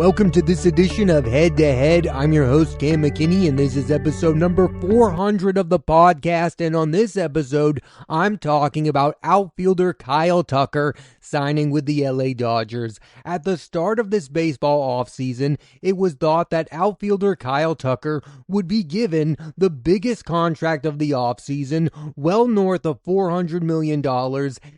Welcome to this edition of Head to Head. I'm your host, Cam McKinney, and this is episode number 400 of the podcast. And on this episode, I'm talking about outfielder Kyle Tucker signing with the LA Dodgers. At the start of this baseball offseason, it was thought that outfielder Kyle Tucker would be given the biggest contract of the offseason, well north of $400 million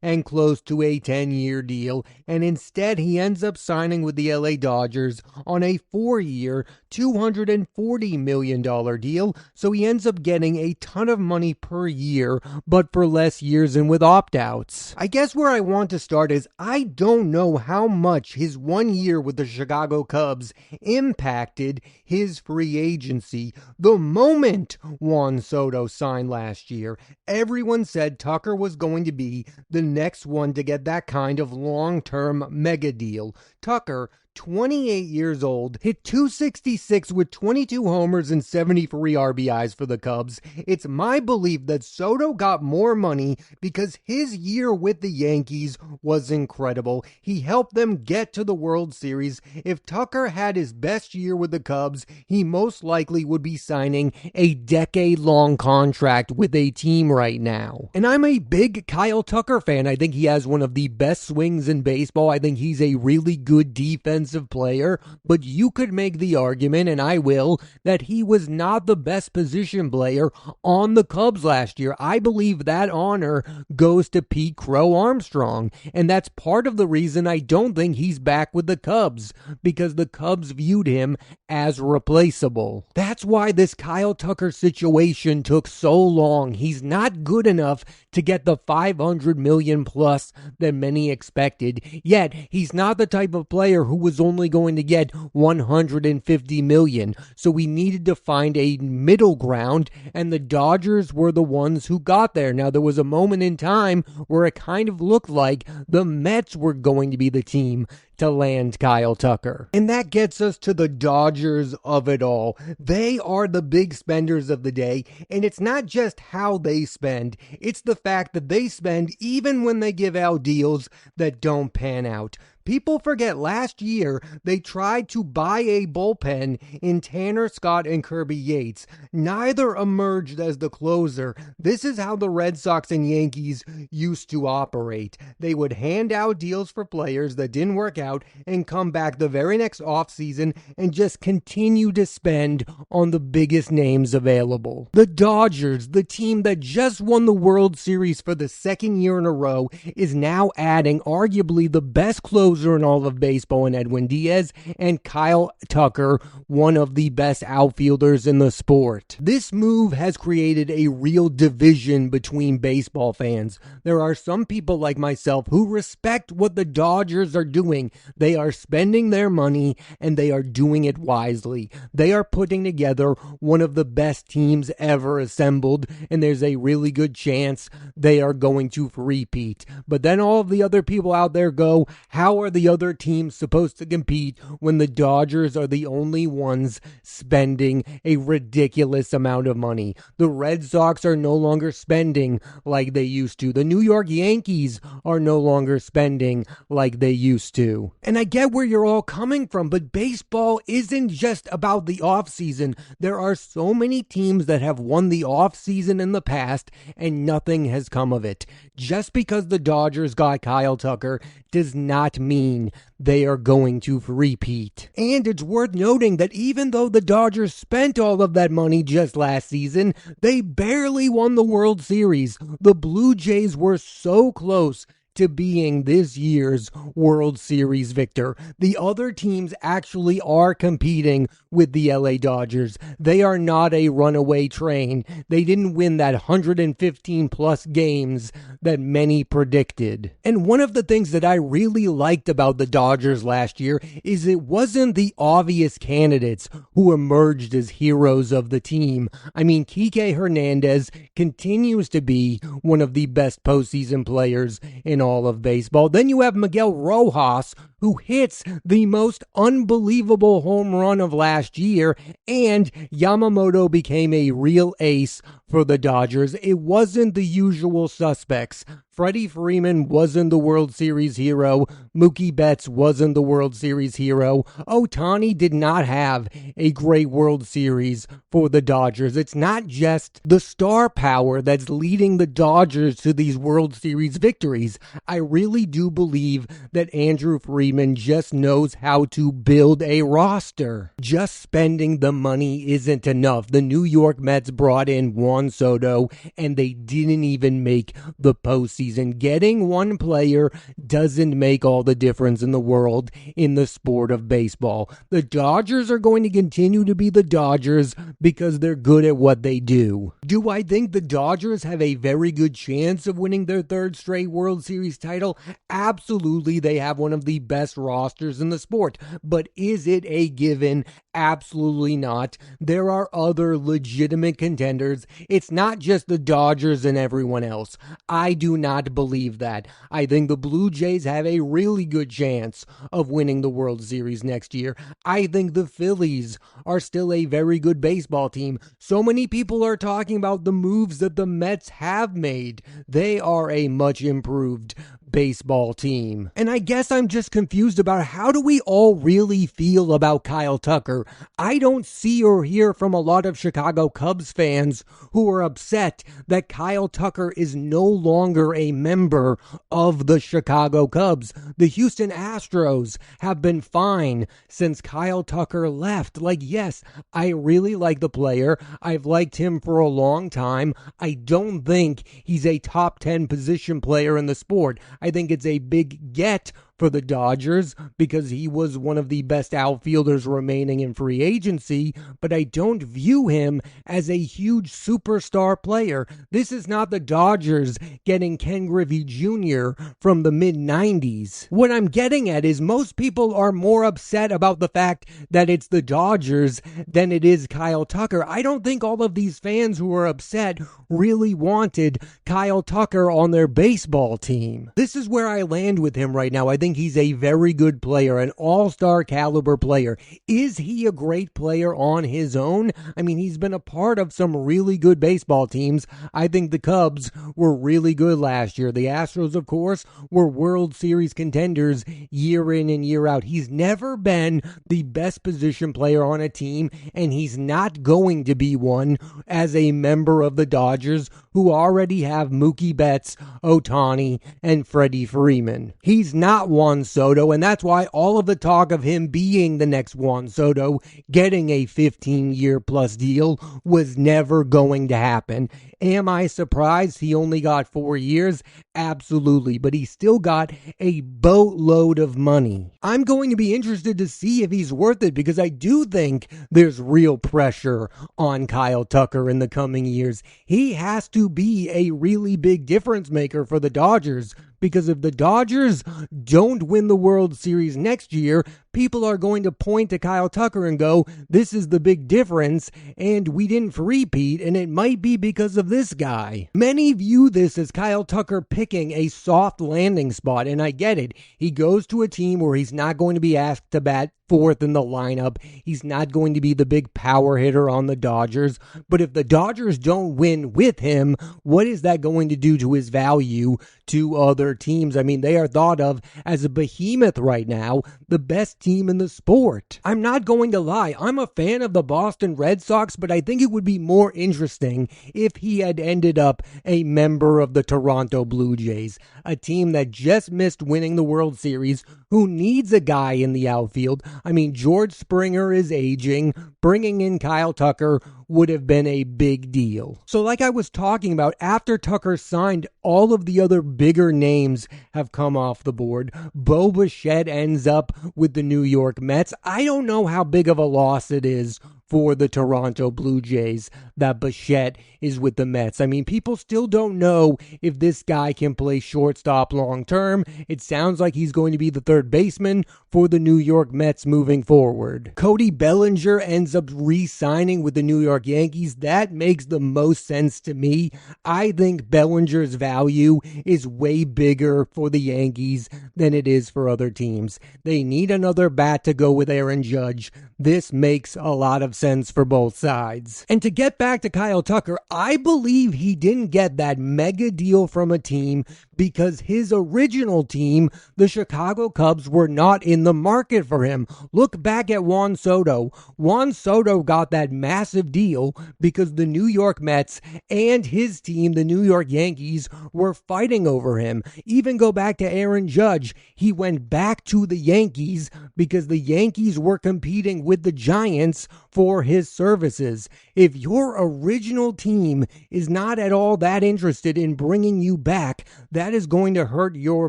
and close to a 10-year deal. And instead, he ends up signing with the LA Dodgers on a 4-year, $240 million deal, so he ends up getting a ton of money per year, but for less years and with opt-outs. I guess where I want to start is I don't know how much his 1 year with the Chicago Cubs impacted his free agency. The moment Juan Soto signed last year, everyone said Tucker was going to be the next one to get that kind of long-term mega deal. Tucker, 28 years old, hit .266 with 22 homers and 73 RBIs for the Cubs. It's my belief that Soto got more money because his year with the Yankees was incredible. He helped them get to the World Series. If Tucker had his best year with the Cubs, he most likely would be signing a decade-long contract with a team right now. And I'm a big Kyle Tucker fan. I think he has one of the best swings in baseball. I think he's a really good defensive player, but you could make the argument, and I will, that he was not the best position player on the Cubs last year. I believe that honor goes to Pete Crow Armstrong, and that's part of the reason I don't think he's back with the Cubs, because the Cubs viewed him as replaceable. That's why this Kyle Tucker situation took so long. He's not good enough to get the $500 million plus that many expected, yet he's not the type of player who was only going to get $150 million. So we needed to find a middle ground, and the Dodgers were the ones who got there. Now, there was a moment in time where it kind of looked like the Mets were going to be the team to land Kyle Tucker. And that gets us to the Dodgers of it all. They are the big spenders of the day, and it's not just how they spend, it's the fact that they spend even when they give out deals that don't pan out. People forget last year they tried to buy a bullpen in Tanner Scott and Kirby Yates. Neither emerged as the closer. This is how the Red Sox and Yankees used to operate. They would hand out deals for players that didn't work out and come back the very next offseason and just continue to spend on the biggest names available. The Dodgers, the team that just won the World Series for the second year in a row, is now adding arguably the best closer in all of baseball in Edwin Diaz and Kyle Tucker, one of the best outfielders in the sport. This move has created a real division between baseball fans. There are some people like myself who respect what the Dodgers are doing. They are spending their money and they are doing it wisely. They are putting together one of the best teams ever assembled, and there's a really good chance they are going to repeat. But then all of the other people out there go, how are the other teams supposed to compete when the Dodgers are the only ones spending a ridiculous amount of money? The Red Sox are no longer spending like they used to. The New York Yankees are no longer spending like they used to. And I get where you're all coming from, but baseball isn't just about the offseason. There are so many teams that have won the offseason in the past and nothing has come of it. Just because the Dodgers got Kyle Tucker does not mean they are going to repeat. And it's worth noting that even though the Dodgers spent all of that money just last season, they barely won the World Series. The Blue Jays were so close to being this year's World Series victor. The other teams actually are competing with the LA Dodgers. They are not a runaway train. They didn't win that 115 plus games that many predicted. And one of the things that I really liked about the Dodgers last year is it wasn't the obvious candidates who emerged as heroes of the team. I mean, Kike Hernandez continues to be one of the best postseason players in all of baseball. Then you have Miguel Rojas, who hits the most unbelievable home run of last year, and Yamamoto became a real ace for the Dodgers. It wasn't the usual suspects. Freddie Freeman wasn't the World Series hero. Mookie Betts wasn't the World Series hero. Ohtani did not have a great World Series for the Dodgers. It's not just the star power that's leading the Dodgers to these World Series victories. I really do believe that Andrew Friedman just knows how to build a roster. Just spending the money isn't enough. The New York Mets brought in Juan Soto, and they didn't even make the postseason. Getting one player doesn't make all the difference in the world in the sport of baseball. The Dodgers are going to continue to be the Dodgers because they're good at what they do. Do I think the Dodgers have a very good chance of winning their third straight World Series title? Absolutely, they have one of the best rosters in the sport. But is it a given? Absolutely not. There are other legitimate contenders. It's not just the Dodgers and everyone else. I do not believe that. I think the Blue Jays have a really good chance of winning the World Series next year. I think the Phillies are still a very good baseball team. So many people are talking about the moves that the Mets have made. They are a much improved baseball team. And I guess I'm just confused about how do we all really feel about Kyle Tucker? I don't see or hear from a lot of Chicago Cubs fans who are upset that Kyle Tucker is no longer a member of the Chicago Cubs. The Houston Astros have been fine since Kyle Tucker left. Like, yes, I really like the player. I've liked him for a long time. I don't think he's a top 10 position player in the sport. I think it's a big get for the Dodgers because he was one of the best outfielders remaining in free agency, but I don't view him as a huge superstar player. This is not the Dodgers getting Ken Griffey Jr. from the mid-90s. What I'm getting at is most people are more upset about the fact that it's the Dodgers than it is Kyle Tucker. I don't think all of these fans who are upset really wanted Kyle Tucker on their baseball team. This is where I land with him right now. I think he's a very good player, an all-star caliber player. Is he a great player on his own? I mean, he's been a part of some really good baseball teams. I think the Cubs were really good last year. The Astros, of course, were World Series contenders year in and year out. He's never been the best position player on a team, and he's not going to be one as a member of the Dodgers, who already have Mookie Betts, Ohtani, and Freddie Freeman. He's not Juan Soto, and that's why all of the talk of him being the next Juan Soto, getting a 15-year plus deal, was never going to happen. Am I surprised he only got 4 years? Absolutely, but he still got a boatload of money. I'm going to be interested to see if he's worth it because I do think there's real pressure on Kyle Tucker in the coming years. He has to be a really big difference maker for the Dodgers. Because if the Dodgers don't win the World Series next year, people are going to point to Kyle Tucker and go, this is the big difference, and we didn't repeat, and it might be because of this guy. Many view this as Kyle Tucker picking a soft landing spot, and I get it. He goes to a team where he's not going to be asked to bat fourth in the lineup. He's not going to be the big power hitter on the Dodgers. But if the Dodgers don't win with him, what is that going to do to his value to other teams? I mean, they are thought of as a behemoth right now, the best team in the sport. I'm not going to lie. I'm a fan of the Boston Red Sox, but I think it would be more interesting if he had ended up a member of the Toronto Blue Jays, a team that just missed winning the World Series, who needs a guy in the outfield. I mean, George Springer is aging. Bringing in Kyle Tucker would have been a big deal. So like I was talking about, after Tucker signed, all of the other bigger names have come off the board. Bo Bichette ends up with the New York Mets. I don't know how big of a loss it is for the Toronto Blue Jays that Bichette is with the Mets. I mean, people still don't know if this guy can play shortstop long term. It sounds like he's going to be the third baseman for the New York Mets moving forward. Cody Bellinger ends up re-signing with the New York Yankees. That makes the most sense to me. I think Bellinger's value is way bigger for the Yankees than it is for other teams. They need another bat to go with Aaron Judge. This makes a lot of sense for both sides. And to get back to Kyle Tucker, I believe he didn't get that mega deal from a team because his original team, the Chicago Cubs, were not in the market for him. Look back at Juan Soto. Juan Soto got that massive deal because the New York Mets and his team, the New York Yankees, were fighting over him. Even go back to Aaron Judge. He went back to the Yankees because the Yankees were competing with the Giants for his services. If your original team is not at all that interested in bringing you back, that is going to hurt your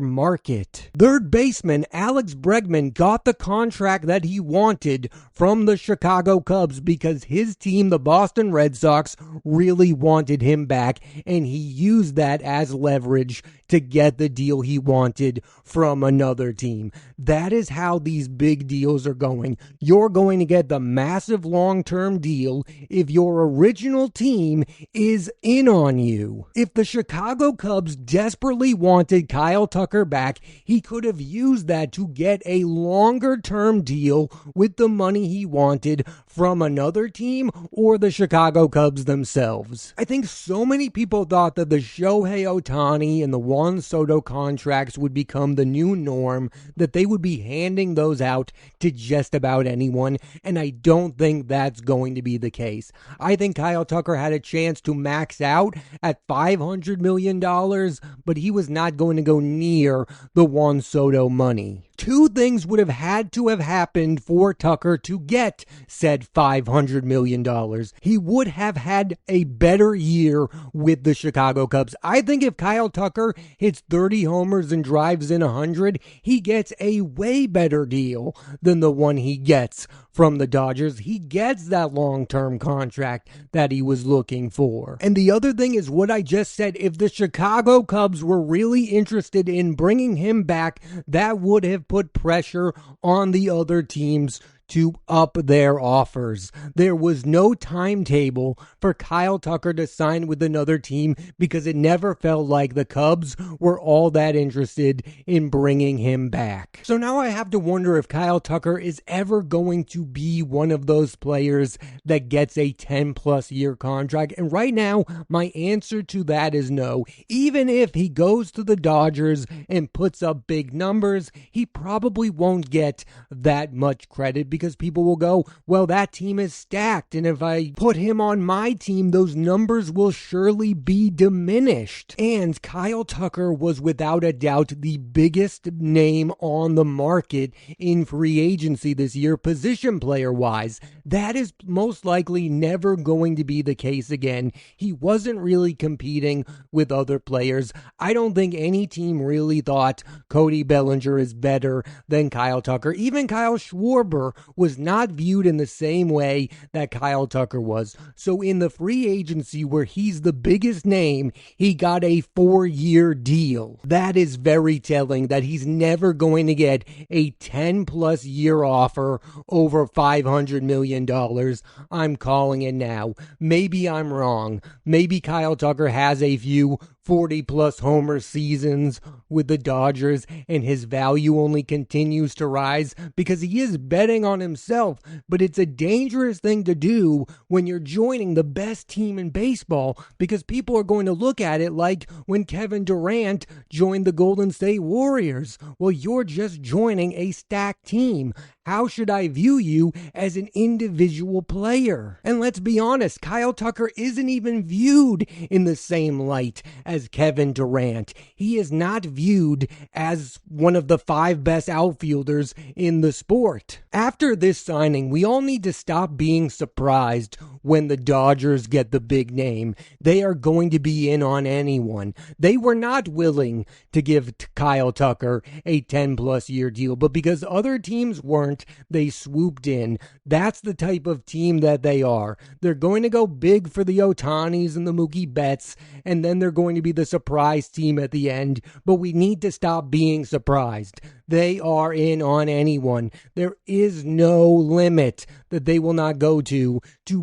market. Third baseman Alex Bregman got the contract that he wanted from the Chicago Cubs because his team, the Boston Red Sox, really wanted him back, and he used that as leverage to get the deal he wanted from another team. That is how these big deals are going. You're going to get the massive long-term deal if your original team is in on you. If the Chicago Cubs desperately wanted Kyle Tucker back, he could have used that to get a longer-term deal with the money he wanted from another team or the Chicago Cubs themselves. I think so many people thought that the Shohei Ohtani and the Juan Soto contracts would become the new norm, that they would be handing those out to just about anyone, and I don't think that's going to be the case. I think Kyle Tucker had a chance to max out at $500 million, but he was not going to go near the Juan Soto money. Two things would have had to have happened for Tucker to get said $500 million. He would have had a better year with the Chicago Cubs. I think if Kyle Tucker hits 30 homers and drives in 100, he gets a way better deal than the one he gets from the Dodgers. He gets that long-term contract that he was looking for. And the other thing is what I just said. If the Chicago Cubs were really interested in bringing him back, that would have put pressure on the other teams to up their offers. There was no timetable for Kyle Tucker to sign with another team because it never felt like the Cubs were all that interested in bringing him back. So now I have to wonder if Kyle Tucker is ever going to be one of those players that gets a 10-plus year contract. And right now, my answer to that is no. Even if he goes to the Dodgers and puts up big numbers, he probably won't get that much credit because people will go, well, that team is stacked, and if I put him on my team, those numbers will surely be diminished. And Kyle Tucker was without a doubt the biggest name on the market in free agency this year, position player-wise. That is most likely never going to be the case again. He wasn't really competing with other players. I don't think any team really thought Cody Bellinger is better than Kyle Tucker. Even Kyle Schwarber was not viewed in the same way that Kyle Tucker was. So in the free agency where he's the biggest name, he got a 4-year deal. That is very telling that he's never going to get a 10-plus year offer over $500 million. I'm calling it now. Maybe I'm wrong. Maybe Kyle Tucker has a few 40-plus homer seasons with the Dodgers, and his value only continues to rise because he is betting on himself. But it's a dangerous thing to do when you're joining the best team in baseball, because people are going to look at it like when Kevin Durant joined the Golden State Warriors. Well, you're just joining a stacked team. How should I view you as an individual player? And let's be honest, Kyle Tucker isn't even viewed in the same light as Kevin Durant. He is not viewed as one of the 5 best outfielders in the sport. After this signing, we all need to stop being surprised when the Dodgers get the big name. They are going to be in on anyone. They were not willing to give Kyle Tucker a 10-plus year deal, but because other teams weren't, they swooped in. That's the type of team that they are. They're going to go big for the Ohtanis and the Mookie Betts, and then they're going to be the surprise team at the end, but we need to stop being surprised. They are in on anyone. There is no limit that they will not go to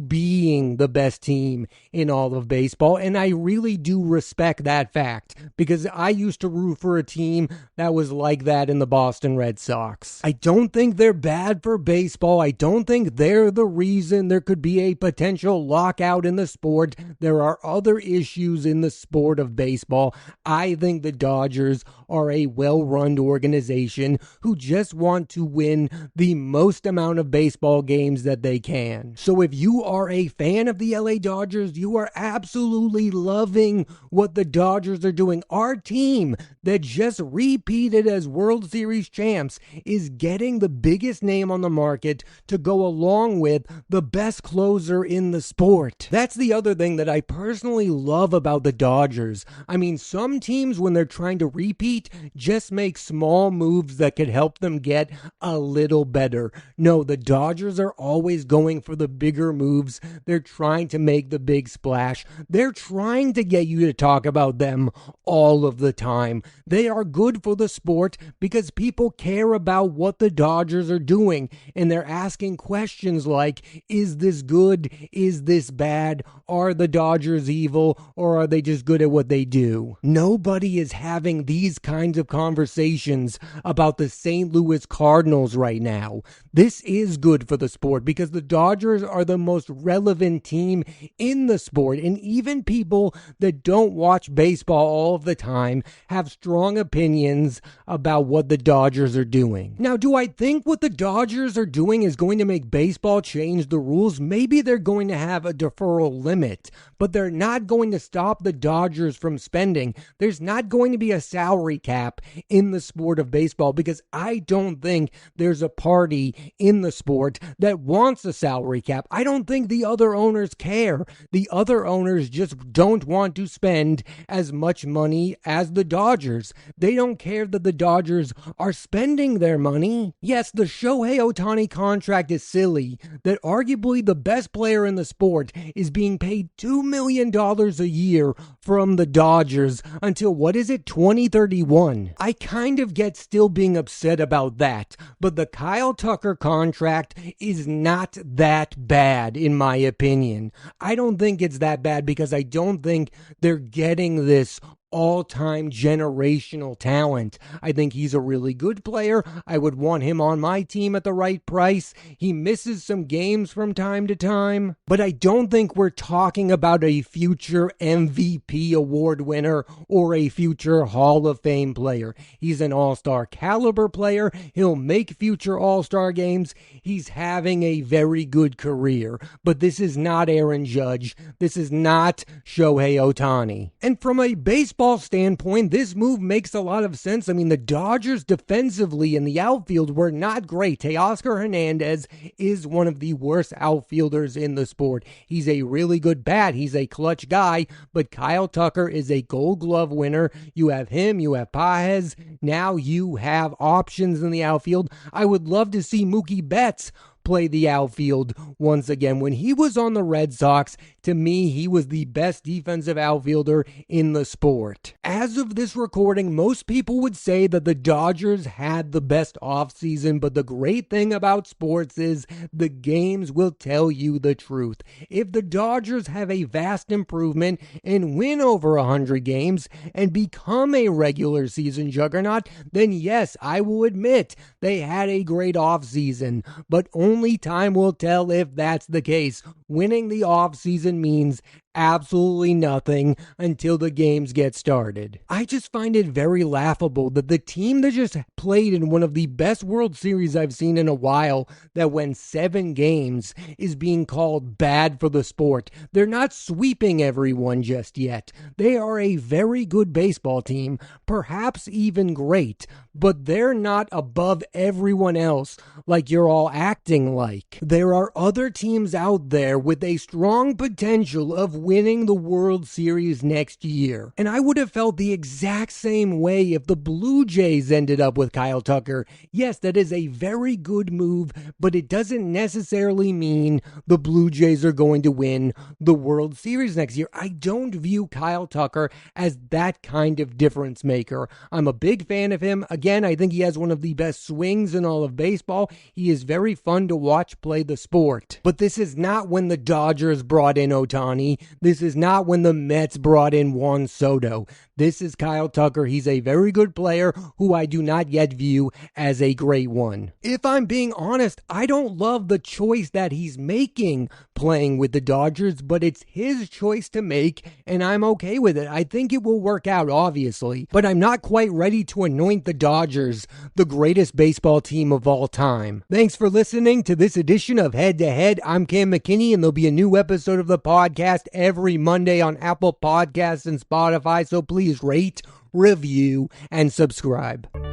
being the best team in all of baseball, and I really do respect that fact because I used to root for a team that was like that in the Boston Red Sox. I don't think they're bad for baseball. I don't think they're the reason there could be a potential lockout in the sport. There are other issues in the sport of baseball. I think the Dodgers are a well-run organization who just want to win the most amount of baseball games that they can. So if you are a fan of the LA Dodgers, you are absolutely loving what the Dodgers are doing. Our team that just repeated as World Series champs is getting the biggest name on the market to go along with the best closer in the sport. That's the other thing that I personally love about the Dodgers. I mean, some teams, when they're trying to repeat, just make small moves that could help them get a little better. No, the Dodgers are always going for the bigger moves. They're trying to make the big splash. They're trying to get you to talk about them all of the time. They are good for the sport because people care about what the Dodgers are doing, and they're asking questions like, is this good? Is this bad? Are the Dodgers evil, or are they just good at what they do? Nobody is having these kinds of conversations about the St. Louis Cardinals right now. This is good for the sport because the Dodgers are the most relevant team in the sport, and even people that don't watch baseball all of the time have strong opinions about what the Dodgers are doing. Now, do I think what the Dodgers are doing is going to make baseball change the rules? Maybe they're going to have a deferral limit, but they're not going to stop the Dodgers from spending. There's not going to be a salary cap in the sport of baseball because I don't think there's a party in the sport that wants a salary cap. I don't think the other owners care. The other owners just don't want to spend as much money as the Dodgers. They don't care that the Dodgers are spending their money. Yes, the Shohei Ohtani contract is silly, that arguably the best player in the sport is being paid $2 million a year from the Dodgers until, 2031. I kind of get still being upset about that, but the Kyle Tucker contract is not that bad in my opinion. I don't think it's that bad because I don't think they're getting this all-time generational talent. I think he's a really good player. I would want him on my team at the right price. He misses some games from time to time, but I don't think we're talking about a future MVP award winner or a future Hall of Fame player. He's an all-star caliber player. He'll make future all-star games. He's having a very good career, but this is not Aaron Judge. This is not Shohei Ohtani. And from a baseball standpoint, this move makes a lot of sense. I mean, the Dodgers defensively in the outfield were not great. Teoscar Hernandez is one of the worst outfielders in the sport. He's a really good bat. He's a clutch guy, but Kyle Tucker is a Gold Glove winner. You have him, you have Paez. Now you have options in the outfield. I would love to see Mookie Betts play the outfield once again. When he was on the Red Sox, to me, he was the best defensive outfielder in the sport. As of this recording, most people would say that the Dodgers had the best offseason, but the great thing about sports is the games will tell you the truth. If the Dodgers have a vast improvement and win over 100 games and become a regular season juggernaut, then yes, I will admit they had a great offseason, but only time will tell if that's the case. Winning the offseason means absolutely nothing until the games get started. I just find it very laughable that the team that just played in one of the best World Series I've seen in a while, that went 7 games, is being called bad for the sport. They're not sweeping everyone just yet. They are a very good baseball team, perhaps even great, but they're not above everyone else like you're all acting like. There are other teams out there player with a strong potential of winning the World Series next year. And I would have felt the exact same way if the Blue Jays ended up with Kyle Tucker. Yes, that is a very good move, but it doesn't necessarily mean the Blue Jays are going to win the World Series next year. I don't view Kyle Tucker as that kind of difference maker. I'm a big fan of him. Again, I think he has one of the best swings in all of baseball. He is very fun to watch play the sport. But this is not when the Dodgers brought in Ohtani. This is not when the Mets brought in Juan Soto. This is Kyle Tucker. He's a very good player who I do not yet view as a great one. If I'm being honest, I don't love the choice that he's making playing with the Dodgers, but it's his choice to make, and I'm okay with it. I think it will work out, obviously, but I'm not quite ready to anoint the Dodgers the greatest baseball team of all time. Thanks for listening to this edition of Head to Head. I'm Cam McKinney, and there'll be a new episode of the podcast every Monday on Apple Podcasts and Spotify, so please rate, review, and subscribe.